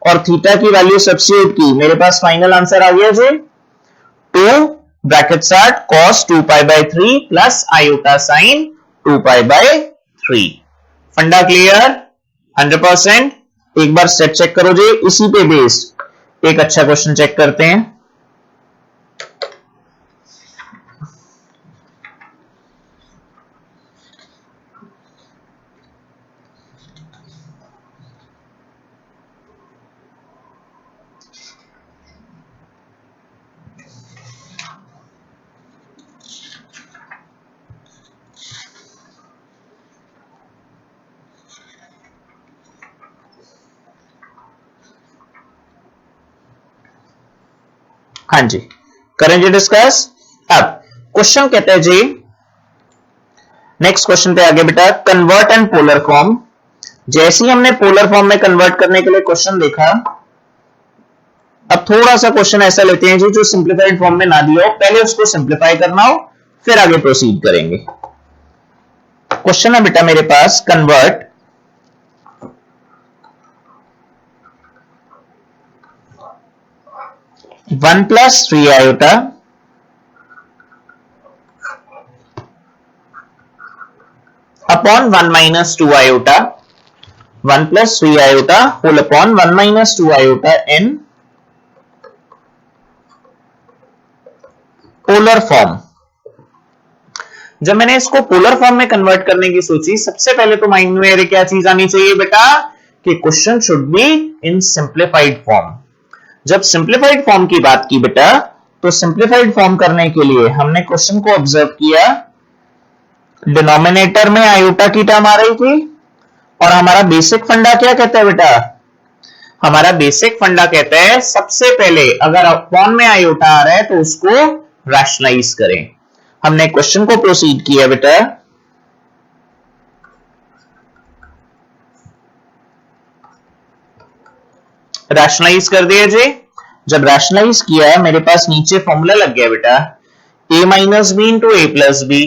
और थीटा की वैल्यू सब्स्टिट्यूट की, मेरे पास फाइनल आंसर आ गया जी 2 bracket start cos 2π/3 plus iota sine 2π/3। फंडा क्लियर? 100%। एक बार स्टेप चेक करो जी। इसी पे बेस्ड एक अच्छा क्वेश्चन चेक करते हैं। हाँ जी, करें जी डिस्कस। अब क्वेश्चन कहते हैं जी, नेक्स्ट क्वेश्चन पे आगे बेटा, कन्वर्ट एंड पोलर फॉर्म। जैसे ही हमने पोलर फॉर्म में कन्वर्ट करने के लिए क्वेश्चन देखा, अब थोड़ा सा क्वेश्चन ऐसा लेते हैं जी जो सिंप्लीफाइड फॉर्म में ना दिया हो, पहले उसको सिंप्लीफाई करना हो, फिर आगे प्रोसीड करेंगे। क्वेश्चन है बेटा मेरे पास, convert one plus 3 iota upon 1 minus 2 iota, 1 plus 3 iota whole upon 1 minus 2 iota in polar form. जब मैंने इसको पोलर फॉर्म में कन्वर्ट करने की सोची, सबसे पहले तो माइंड में मेरे क्या चीज आनी चाहिए बेटा कि question should be in simplified form. जब सिंप्लीफाइड फॉर्म की बात की बेटा, तो सिंप्लीफाइड फॉर्म करने के लिए हमने क्वेश्चन को ऑब्जर्व किया, डिनोमिनेटर में आयोटा की टर्म आ रही थी, और हमारा बेसिक फंडा क्या कहता है बेटा? हमारा बेसिक फंडा कहता है सबसे पहले अगर अपॉन में आयोटा आ रहा है तो उसको रैशनलाइज करें। हमने क्वेश्चन को प्रोसीड किया बेटा, रैशनलाइज कर दिया जी। जब रैशनलाइज किया, मेरे पास नीचे फॉर्मूला लग गया बेटा, a minus b into a plus b.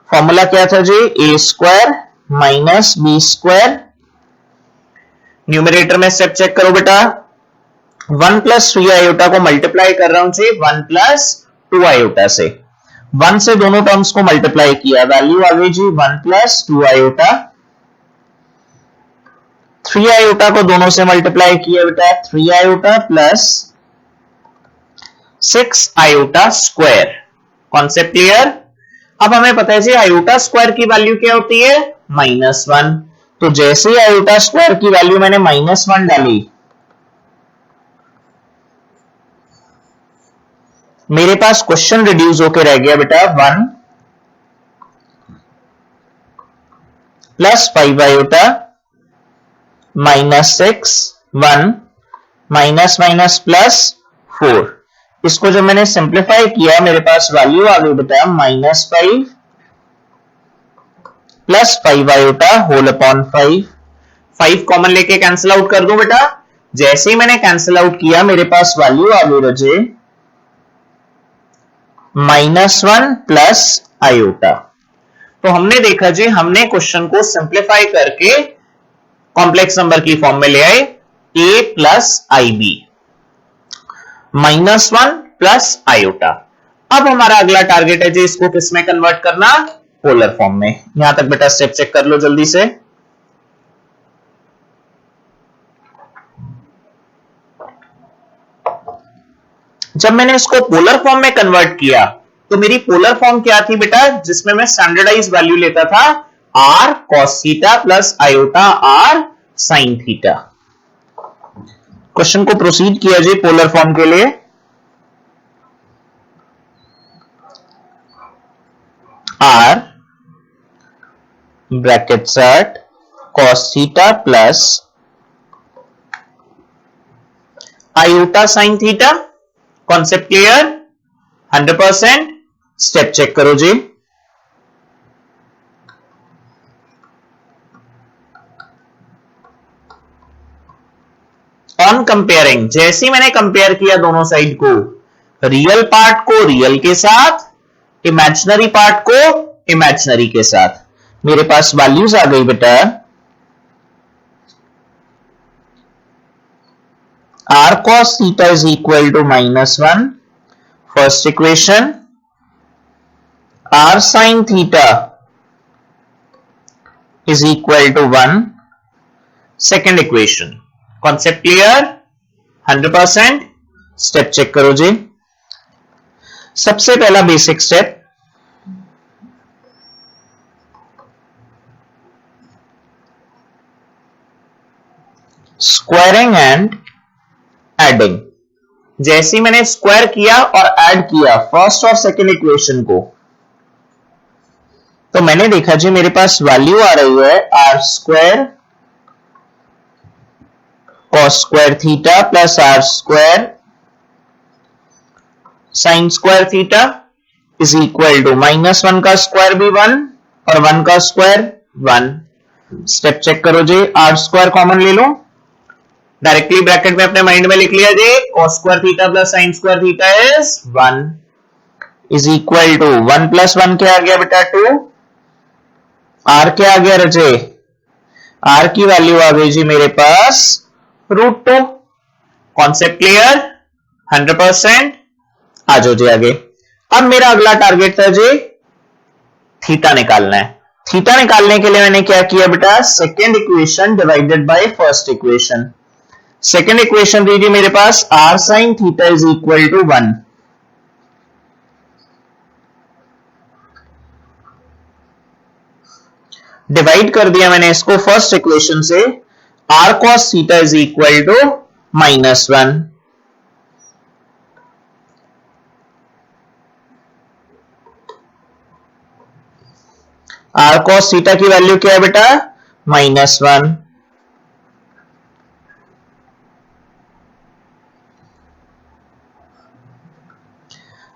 Formula क्या था जी? A square minus b square. Numerator में स्टेप चेक करो बेटा, 1 प्लस 3 आयोटा को मल्टीप्लाई कर रहा हूं जी 1 प्लस 2 आयोटा से। 1 से दोनों टर्म्स को मल्टीप्लाई किया, वैल्यू आ गई जी 1 प्लस 2 आयोटा। 3 आयोटा को दोनों से मल्टीप्लाई किया बेटा, 3 iota plus 6 iota square. Concept clear? अब हमें पता है जी आयोटा स्क्वायर की वैल्यू क्या होती है? -1। तो जैसे ही आयोटा स्क्वायर की वैल्यू मैंने -1 डाली, मेरे पास क्वेश्चन रिड्यूस होकर रह गया बेटा 1 plus 5 iota -6 1 minus minus plus 4। इसको जब मैंने सिंप्लीफाई किया, मेरे पास वैल्यू आ गई बेटा -5 plus 5 iota whole upon 5। 5 common लेके कैंसिल आउट कर दो बेटा। जैसे ही मैंने कैंसिल आउट किया, मेरे पास वैल्यू आ गई बचे -1 प्लस आयोटा। तो हमने देखा जी, हमने क्वेश्चन को सिंप्लीफाई करके कॉम्प्लेक्स नंबर की फॉर्म में ले आए, a plus IB -1 plus iota. अब हमारा अगला टारगेट है जी इसको किस में कन्वर्ट करना? पोलर फॉर्म में। यहां तक बेटा स्टेप चेक कर लो जल्दी से। जब मैंने इसको पोलर फॉर्म में कन्वर्ट किया तो मेरी पोलर फॉर्म क्या थी बेटा, जिसमें मैं स्टैंडर्डाइज वैल्यू लेता था r cos theta plus iota r sin theta. Question को प्रोसीड किया जी पोलर फॉर्म के लिए। r bracket set cos theta plus iota sin theta. Concept clear? 100%। Step check करो जी। ऑन कंपेयरिंग, जैसे मैंने कंपेयर किया दोनों साइड को, रियल पार्ट को रियल के साथ, इमेजिनरी पार्ट को इमेजिनरी के साथ, मेरे पास वैल्यूज आ गई बेटा r cos theta is equal to -1 first equation, r sin theta is equal to 1 second equation। Concept clear? 100%। Step check करो जी। सबसे पहला basic step, squaring and adding. जैसे मैंने स्क्वायर किया और ऐड किया फर्स्ट और सेकंड इक्वेशन को, तो मैंने देखा जी मेरे पास वैल्यू आ रही है r square cos square theta plus r square sine square theta is equal to -1 का स्क्वायर भी 1 और 1 का स्क्वायर 1। स्टेप चेक करो जी। आर स्क्वायर कॉमन ले लो, डायरेक्टली ब्रैकेट में अपने माइंड में लिख लिया जी cos square theta plus sine square theta is 1 is equal to 1 plus 1 क्या आ गया बेटा 2। आर क्या आ गया रजे? आर की वैल्यू आ गई जी मेरे पास √2। Concept clear? 100%। आ जाओ जी आगे। अब मेरा अगला टारगेट था जी थीटा निकालना है। थीटा निकालने के लिए मैंने क्या किया बेटा, second equation divided by first equation. Second equation दीजिए मेरे पास r sin theta is equal to 1। Divide कर दिया मैंने इसको फर्स्ट इक्वेशन से, r cos theta is equal to -1। r cos theta की वैल्यू क्या है बेटा, -1।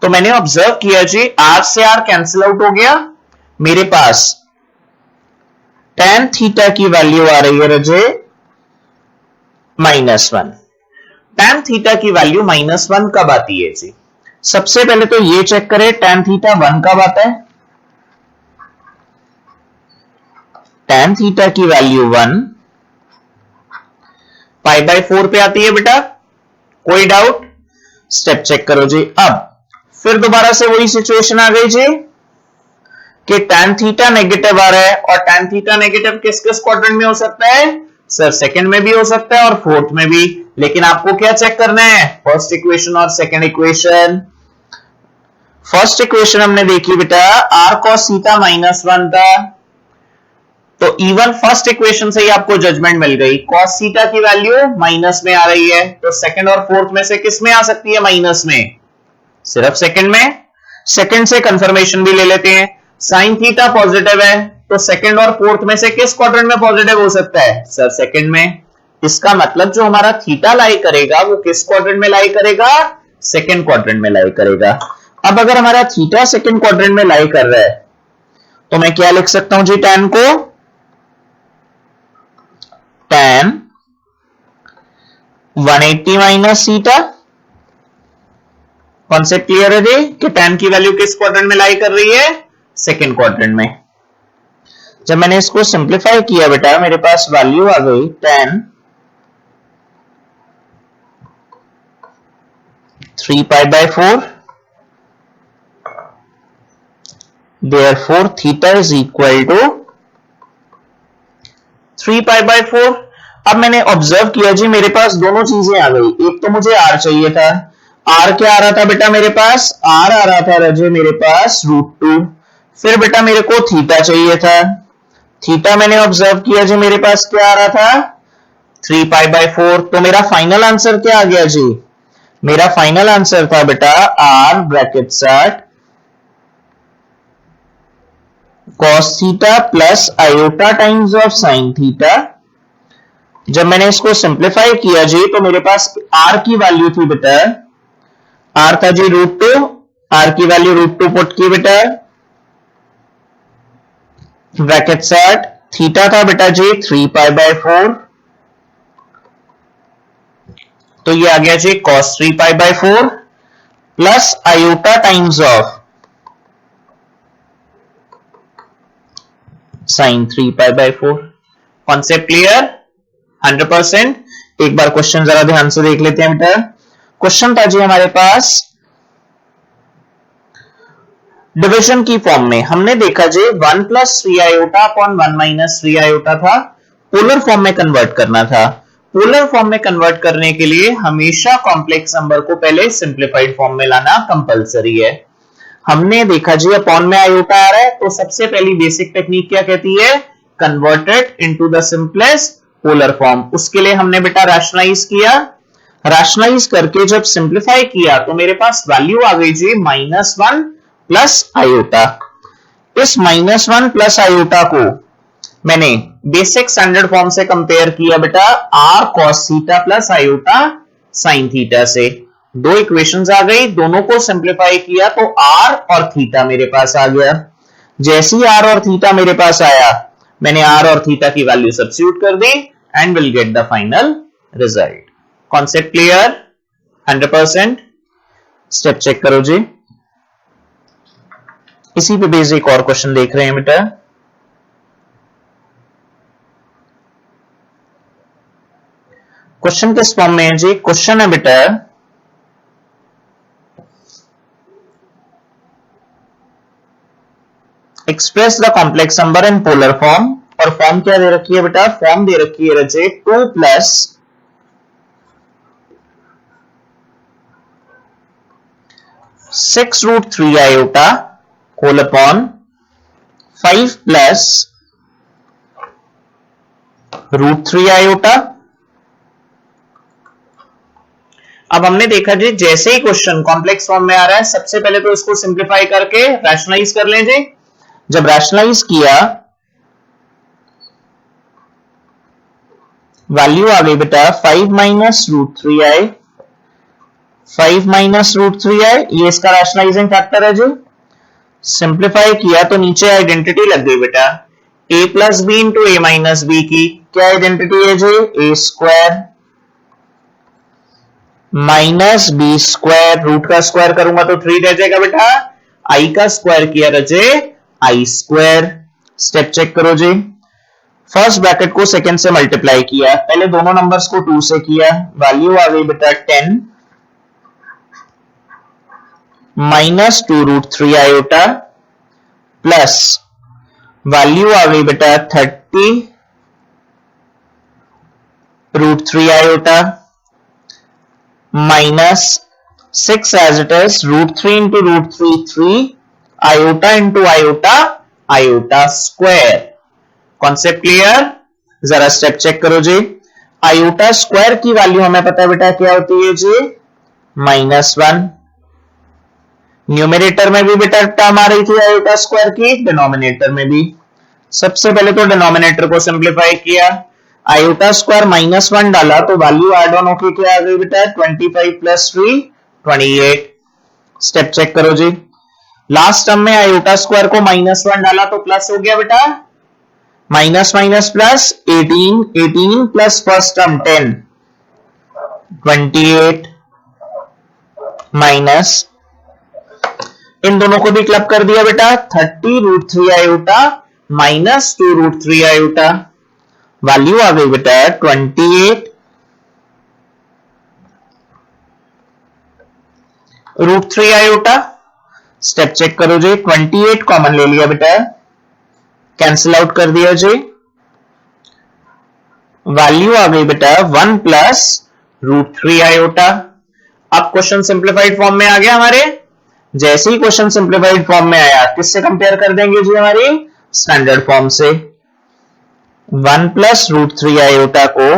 तो मैंने ऑब्जर्व किया जी r से r कैंसिल आउट हो गया, मेरे पास tan थीटा की वैल्यू आ रही है रजे -1। tan थीटा की वैल्यू -1 कब आती है जी? सबसे पहले तो ये चेक करें tan थीटा 1 कब आता है। tan थीटा की वैल्यू 1 π/4 पे आती है बेटा, कोई डाउट? स्टेप चेक करो जी। अब फिर दोबारा से वही सिचुएशन आ गई जी कि tan थीटा नेगेटिव आ रहा है, और tan थीटा नेगेटिव किस किस क्वाड्रेंट में हो सकता है सर? सेकंड में भी हो सकता है और फोर्थ में भी। लेकिन आपको क्या चेक करना है, फर्स्ट इक्वेशन और सेकंड इक्वेशन। फर्स्ट इक्वेशन हमने देखी बेटा r cos थीटा -1 था, तो इवन फर्स्ट इक्वेशन से ही आपको जजमेंट मिल गई, cos थीटा की वैल्यू माइनस में आ रही है, तो सेकंड और फोर्थ में से किस में आ सकती है माइनस में? सिर्फ सेकंड में। सेकंड से कंफर्मेशन भी ले लेते हैं, साइन थीटा पॉजिटिव है, तो सेकंड और फोर्थ में से किस क्वाड्रेंट में पॉजिटिव हो सकता है सर? सेकंड में। इसका मतलब जो हमारा थीटा लाई करेगा वो किस क्वाड्रेंट में लाई करेगा? सेकंड क्वाड्रेंट में लाई करेगा। अब अगर हमारा थीटा सेकंड क्वाड्रेंट में लाई कर रहा है तो मैं क्या लिख सकता हूं जी tan को? tan 180 minus theta. Concept clear है जी कि tan की वैल्यू किस क्वाड्रेंट में लाई कर रही है? सेकंड क्वाड्रेंट में। जब मैंने इसको सिंप्लीफाई किया बेटा मेरे पास वैल्यू आ गई tan 3π/4 therefore theta is equal to 3 pi by 4। अब मैंने ऑब्जर्व किया जी मेरे पास दोनों चीजें आ गई। एक तो मुझे आर चाहिए था, आर क्या आ रहा था बेटा मेरे पास, आर आ रहा था रजे मेरे पास √2। फिर बेटा मेरे को थीटा चाहिए था, थीटा मैंने ऑब्जर्व किया जी मेरे पास क्या आ रहा था 3 पाई बाय 4। तो मेरा फाइनल आंसर क्या आ गया जी, मेरा फाइनल आंसर था बेटा आर ब्रैकेट साट cos theta plus iota times of sine theta. जब मैंने इसको सिंप्लीफाई किया जी तो मेरे पास आर की वैल्यू थी बेटा, आर था जी √2, आर की वैल्यू √2 पुट की बेटा ब्रैकेट सेट, थीटा था बेटा जी 3 पाई बाय 4, तो ये आ गया जी cos 3 pi by 4 plus iota times of sign 3 pi by 4। Concept clear 100%। एक बार क्वेश्चन जरा ध्यान से देख लेते हैं बेटा। क्वेश्चन था जी हमारे पास डिवीजन की फॉर्म में, हमने देखा जी 1 plus 3 iota upon 1 minus 3 iota था, पोलर फॉर्म में कन्वर्ट करना था। पोलर फॉर्म में कन्वर्ट करने के लिए हमेशा कॉम्प्लेक्स नंबर को पहले सिंप्लीफाइड फॉर्म में लाना कंपलसरी है। हमने देखा जी अपॉन में आयोटा आ रहा है, तो सबसे पहली बेसिक टेक्निक क्या कहती है, converted into the simplest polar form. उसके लिए हमने बेटा रैशनलाइज किया, रैशनलाइज करके जब सिंप्लीफाई किया तो मेरे पास वैल्यू आ गई जी -1 प्लस आयोटा। इस -1 प्लस आयोटा को मैंने बेसिक स्टैंडर्ड फॉर्म से कंपेयर किया बेटा r cos theta plus iota sine theta से। दो इक्वेशंस आ गई, दोनों को सिंप्लीफाई किया तो आर और थीटा मेरे पास आ गया। जैसे ही आर और थीटा मेरे पास आया, मैंने आर और थीटा की वैल्यू सब्स्टिट्यूट कर दी and will get the final result. Concept clear 100%। Step check करो जी। इसी पे बेस्ड एक और क्वेश्चन देख रहे हैं बेटा। क्वेश्चन किस फॉर्म में है जी, क्वेश्चन है बेटा express the complex number in polar form. और फॉर्म क्या दे रखी है बेटा, फॉर्म दे रखी है रचे 2 plus 6√3 iota whole upon 5 plus √3 iota. अब हमने देखा जी जैसे ही क्वेश्चन कॉम्प्लेक्स फॉर्म में आ रहा है, सबसे पहले तो इसको सिंप्लीफाई करके रैशनलाइज कर लें जी। जब रैशनलाइज किया वैल्यू आ गई बेटा 5 माइनस √3i, 5 माइनस √3i, ये इसका रैशनलाइजिंग फैक्टर है जी। सिंप्लीफाई किया तो नीचे आइडेंटिटी लग गई बेटा a plus b into a minus b की। क्या आइडेंटिटी है जी, a square minus b square, root का स्क्वायर करूंगा तो 3 रह जाएगा बेटा, आई का स्क्वायर किया रजे आई स्क्वायर। स्टेप चेक करो जी। फर्स्ट ब्रैकेट को सेकंड से मल्टीप्लाई किया, पहले दोनों नंबर्स को 2 से किया, वैल्यू आ गई बेटा 10 माइनस 2√3 आयोटा प्लस वैल्यू आ गई बेटा 30 √3 iota minus 6 as it is √3 into √3 3 iota into iota iota square. Concept clear. जरा स्टेप चेक करो जी। आयोटा स्क्वायर की वैल्यू हमें पता है बेटा क्या होती है जी, -1। न्यूमरेटर में भी बेटा टर्म आ रही थी आयोटा स्क्वायर की, डिनोमिनेटर में भी। सबसे पहले तो डिनोमिनेटर को सिंप्लीफाई किया, आयोटा स्क्वायर -1 डाला तो वैल्यू एड ऑन होके क्या आ गई बेटा 25 प्लस 3 28। स्टेप चेक करो जी। लास्ट टर्म में आयोटा स्क्वायर को -1 डाला तो प्लस हो गया बेटा, minus minus plus 18, 18 plus first term 10 28 minus इन दोनों को भी क्लब कर दिया बेटा 30√3 आयोटा माइनस 2√3 आयोटा, वैल्यू आ गई बेटा 28 √3 आयोटा। स्टेप चेक करो जी, 28 कॉमन ले लिया बेटा, कैंसिल आउट कर दिया जी, वैल्यू आ गई बेटा 1 प्लस रूट 3 आयोटा। अब क्वेश्चन सिंप्लीफाइड फॉर्म में आ गया हमारे। जैसे ही क्वेश्चन सिंप्लीफाइड फॉर्म में आया, किससे कंपेयर कर देंगे जी, हमारी स्टैंडर्ड फॉर्म से। 1 प्लस रूट 3 आयोटा को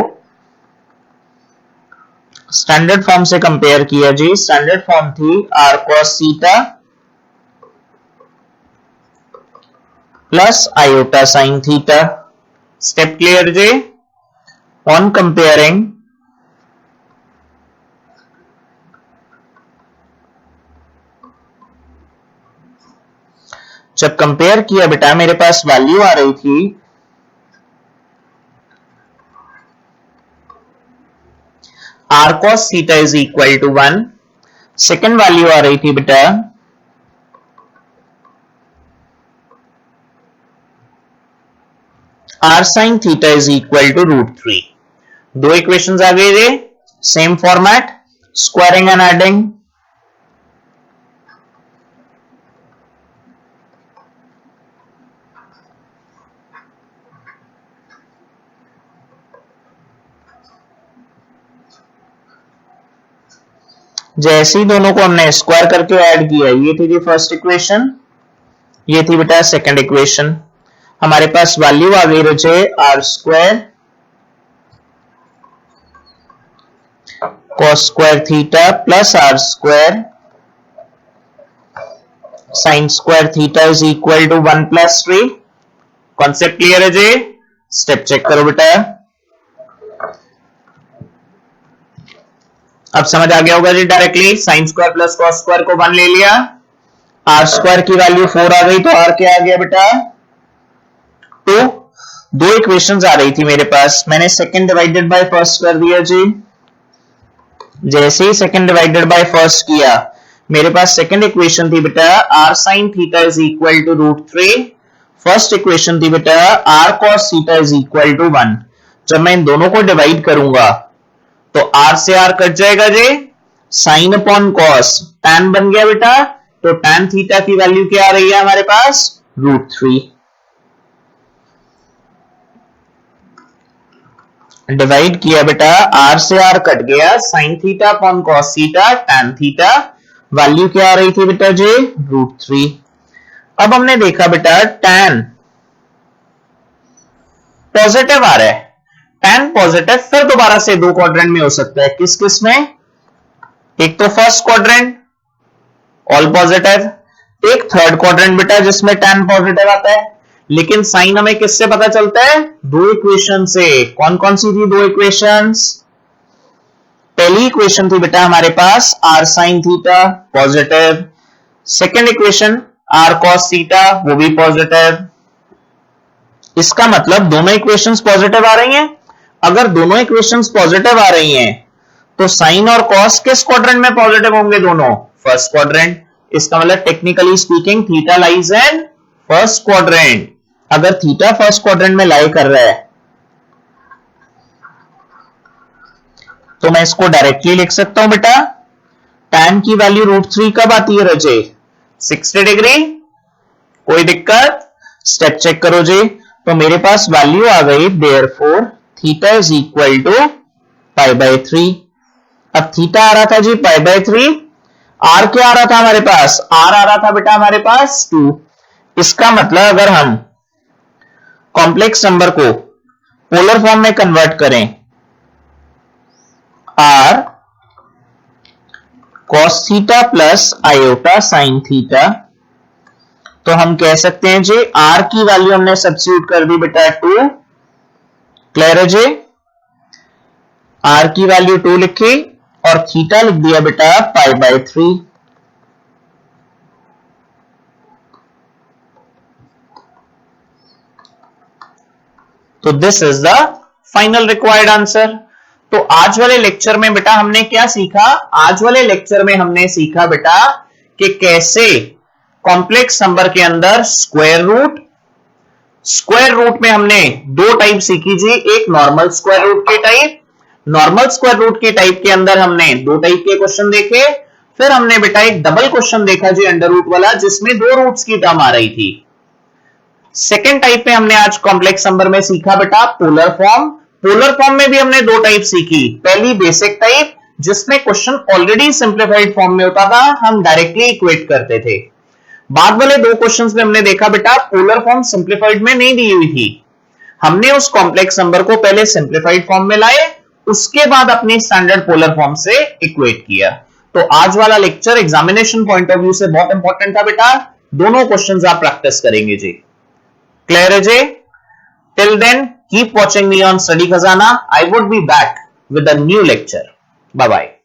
स्टैंडर्ड फॉर्म से कंपेयर किया जी। स्टैंडर्ड फॉर्म थी r cos theta plus iota sine theta. Step clear जी। ऑन कंपेयरिंग, जब कंपेयर किया बेटा, मेरे पास वैल्यू आ रही थी r cos theta is equal to 1। Second value आ रही थी बेटा r sin theta is equal to root 3। दो इक्वेशंस आ गए थे, same format, squaring and adding. जैसे ही दोनों को हमने स्क्वायर करके ऐड किया, ये थी फर्स्ट इक्वेशन, ये थी बेटा सेकंड इक्वेशन। हमारे पास वैल्यू आ गई रचे r square cos square theta plus r square sine square theta is equal to 1 plus 3। Concept clear है जी। स्टेप चेक करो बेटा, अब समझ आ गया होगा जी। Directly sine square plus cos square को 1 ले लिया, आर स्क्वायर की वैल्यू 4 आ गई, तो आर क्या आ गया बेटा 2। दो इक्वेशंस आ रही थी मेरे पास, मैंने सेकंड डिवाइडेड बाय फर्स्ट कर दिया जी। जैसे ही सेकंड डिवाइडेड बाय फर्स्ट किया, मेरे पास सेकंड इक्वेशन थी बेटा r sine theta is equal to root 3। First equation थी बेटा r cos theta is equal to 1। जब मैं इन दोनों को डिवाइड करूंगा तो r से r कट जाएगा जी, साइन अपॉन कॉस tan बन गया बेटा, तो tan थीटा की वैल्यू क्या आ रही है हमारे पास रूट 3। डिवाइड किया बेटा, r से r कट गया, sine theta upon cos theta tan theta, value क्या आ रही थी बेटा जी रूट 3। अब हमने देखा बेटा tan पॉजिटिव आ रहा है, tan पॉजिटिव फिर दोबारा से दो क्वाड्रेंट में हो सकता है। किस किस में? एक तो फर्स्ट क्वाड्रेंट ऑल पॉजिटिव, एक थर्ड क्वाड्रेंट बेटा जिसमें tan पॉजिटिव आता है। लेकिन साइन हमें किससे पता चलता है? दो इक्वेशन से। कौन कौन सी थी दो इक्वेशंस? पहली इक्वेशन थी बेटा हमारे पास r sin theta positive, second equation r cos theta वो भी पॉजिटिव। इसका मतलब दोनों इक्वेशंस पॉजिटिव आ रही हैं। अगर दोनों इक्वेशंस पॉजिटिव आ रही हैं तो साइन और कॉस किस क्वाड्रेंट में पॉजिटिव होंगे? दोनों फर्स्ट क्वाड्रेंट। इसका मतलब technically speaking theta lies in first quadrant. अगर थीटा फर्स्ट क्वाड्रेंट में लाई कर रहा है तो मैं इसको डायरेक्टली लिख सकता हूं बेटा, tan की वैल्यू रूट 3 कब आती है रजे? 60 डिग्री। कोई दिक्कत? स्टेप चेक करो जी। तो मेरे पास वैल्यू आ गई therefore theta is equal to pi by 3। अब थीटा आ रहा था जी पाई बाय 3, आर क्या आ रहा था हमारे पास? आर आ रहा था बेटा हमारे पास 2। इसका मतलब अगर हम कॉम्प्लेक्स नंबर को पोलर फॉर्म में कन्वर्ट करें, r cos theta plus iota sine theta, तो हम कह सकते हैं जी आर की वैल्यू हमने सब्स्टिट्यूट कर दी बेटा 2। क्लियर है जी? आर की वैल्यू 2 लिखी और थीटा लिख दिया बेटा पाई बाय 3। तो this is the final required answer. तो आज वाले लेक्चर में बेटा हमने क्या सीखा? आज वाले लेक्चर में हमने सीखा बेटा कि कैसे कॉम्प्लेक्स नंबर के अंदर स्क्वायर रूट में हमने दो टाइप सीखी जी। एक नॉर्मल स्क्वायर रूट के टाइप, नॉर्मल स्क्वायर रूट के टाइप के अंदर हमने दो टाइप के क्वेश्चन देखे। फिर हमने बेटा एक डबल क्वेश्चन देखा जी अंडर रूट वाला, जिसमें दो रूट्स की टर्म आ रही थी। सेकेंड टाइप में हमने आज कॉम्प्लेक्स नंबर में सीखा बेटा पोलर फॉर्म। पोलर फॉर्म में भी हमने दो टाइप सीखी। पहली बेसिक टाइप, जिसमें क्वेश्चन ऑलरेडी सिंप्लीफाइड फॉर्म में होता था, हम डायरेक्टली इक्वेट करते थे। बाद वाले दो क्वेश्चंस में हमने देखा बेटा पोलर फॉर्म सिंप्लीफाइड में नहीं दी हुई थी, हमने उस कॉम्प्लेक्स नंबर को पहले सिंप्लीफाइड फॉर्म में लाए, उसके बाद अपनी स्टैंडर्ड पोलर फॉर्म से इक्वेट किया। तो आज वाला lecture examination point of view से बहुत इंपॉर्टेंट था बेटा, दोनों क्वेश्चंस आप प्रैक्टिस करेंगे जी। क्लियर है जी? Till then keep watching me on study Khazana. I would be back with a new lecture. Bye bye.